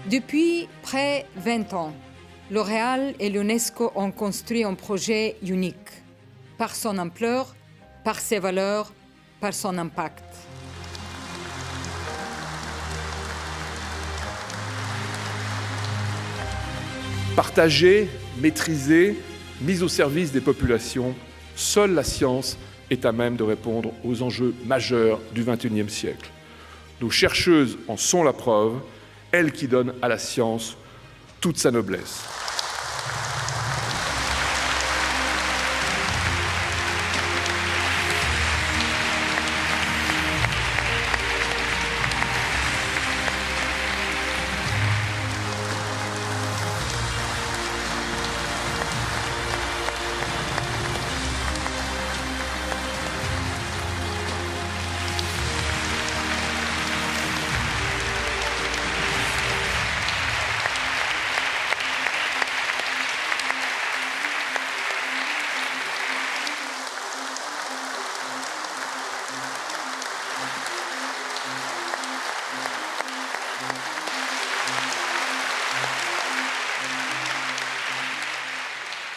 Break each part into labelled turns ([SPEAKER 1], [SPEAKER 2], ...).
[SPEAKER 1] Depuis près de 20 ans, L'Oréal et l'UNESCO ont construit un projet unique, par son ampleur, par ses valeurs, par son impact.
[SPEAKER 2] Partagée, maîtrisée, mise au service des populations, seule la science est à même de répondre aux enjeux majeurs du XXIe siècle. Nos chercheuses en sont la preuve, elles qui donnent à la science toute sa noblesse.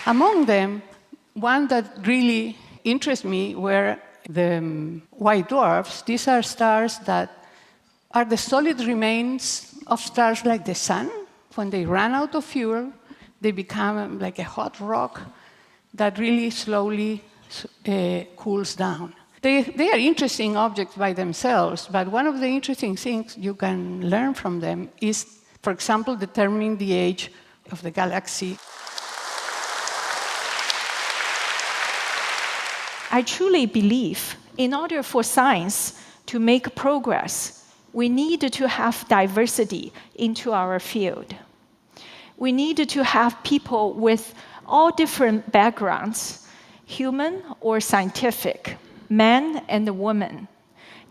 [SPEAKER 3] Among them, one that really interests me were the white dwarfs. These are stars that are the solid remains of stars like the sun. When they run out of fuel, they become like a hot rock that really slowly cools down. They are interesting objects by themselves, but one of the interesting things you can learn from them is, for example, determining the age of the galaxy.
[SPEAKER 4] I truly believe in order for science to make progress, we need to have diversity into our field. We need to have people with all different backgrounds, human or scientific, man and woman.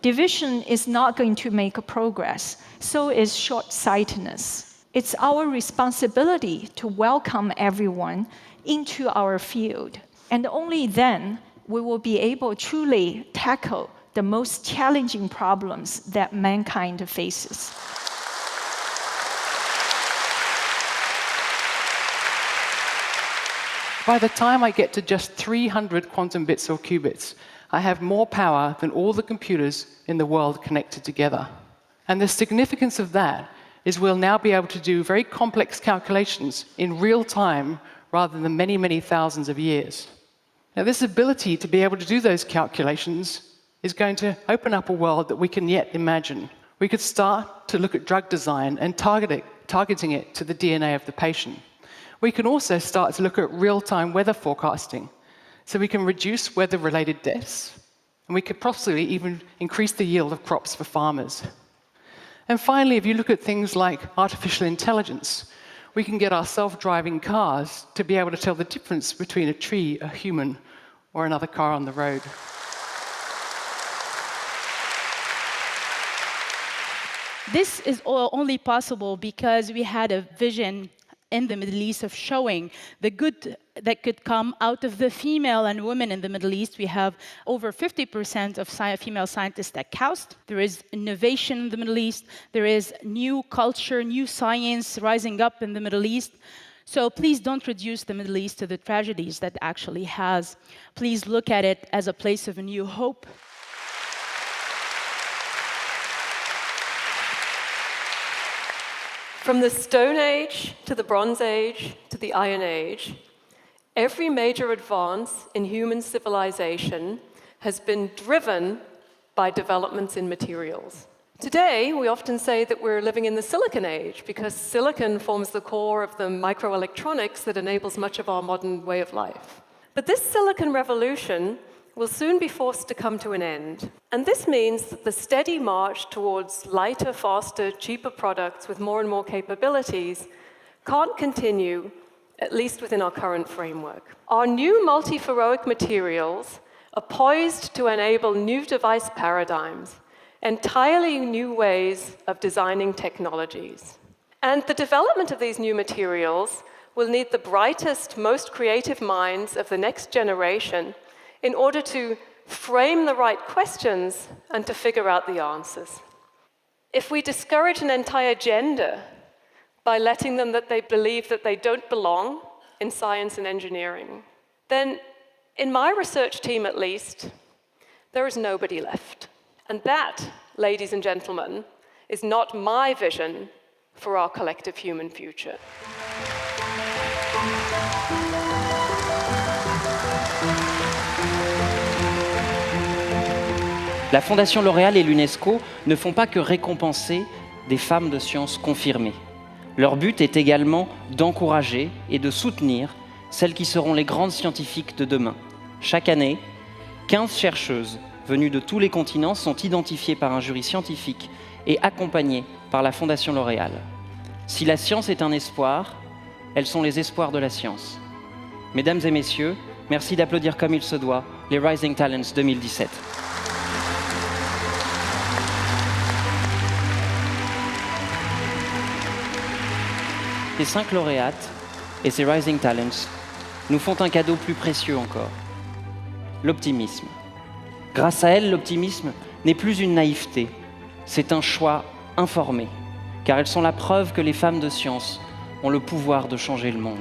[SPEAKER 4] Division is not going to make progress, so is short-sightedness. It's our responsibility to welcome everyone into our field, and only then we will be able to truly tackle the most challenging problems that mankind faces.
[SPEAKER 5] By the time I get to just 300 quantum bits or qubits, I have more power than all the computers in the world connected together. And the significance of that is we'll now be able to do very complex calculations in real time rather than many, many thousands of years. Now, this ability to be able to do those calculations is going to open up a world that we can yet imagine. We could start to look at drug design and targeting it to the DNA of the patient. We can also start to look at real-time weather forecasting, so we can reduce weather-related deaths, and we could possibly even increase the yield of crops for farmers. And finally, if you look at things like artificial intelligence, we can get our self-driving cars to be able to tell the difference between a tree, a human, or another car on the road.
[SPEAKER 6] This is only possible because we had a vision in the Middle East of showing the good that could come out of the female and women in the Middle East. We have over 50% of female scientists at KAUST. There is innovation in the Middle East. There is new culture, new science rising up in the Middle East. So please don't reduce the Middle East to the tragedies that it actually has. Please look at it as a place of new hope.
[SPEAKER 7] From the Stone Age to the Bronze Age to the Iron Age, every major advance in human civilization has been driven by developments in materials. Today, we often say that we're living in the Silicon Age because silicon forms the core of the microelectronics that enables much of our modern way of life. But this silicon revolution will soon be forced to come to an end. And this means that the steady march towards lighter, faster, cheaper products with more and more capabilities can't continue, at least within our current framework. Our new multiferroic materials are poised to enable new device paradigms, entirely new ways of designing technologies. And the development of these new materials will need the brightest, most creative minds of the next generation in order to frame the right questions and to figure out the answers. If we discourage an entire gender, by letting them that they believe that they don't belong in science and engineering, then in my research team at least, there is nobody left. And that, ladies and gentlemen, is not my vision for our collective human future.
[SPEAKER 8] La Fondation L'Oréal et l'UNESCO ne font pas que récompenser des femmes de science confirmées. Leur but est également d'encourager et de soutenir celles qui seront les grandes scientifiques de demain. Chaque année, 15 chercheuses venues de tous les continents sont identifiées par un jury scientifique et accompagnées par la Fondation L'Oréal. Si la science est un espoir, elles sont les espoirs de la science. Mesdames et messieurs, merci d'applaudir comme il se doit les Rising Talents 2017. Ces 5 lauréates et ces Rising Talents nous font un cadeau plus précieux encore, l'optimisme. Grâce à elles, l'optimisme n'est plus une naïveté, c'est un choix informé, car elles sont la preuve que les femmes de science ont le pouvoir de changer le monde.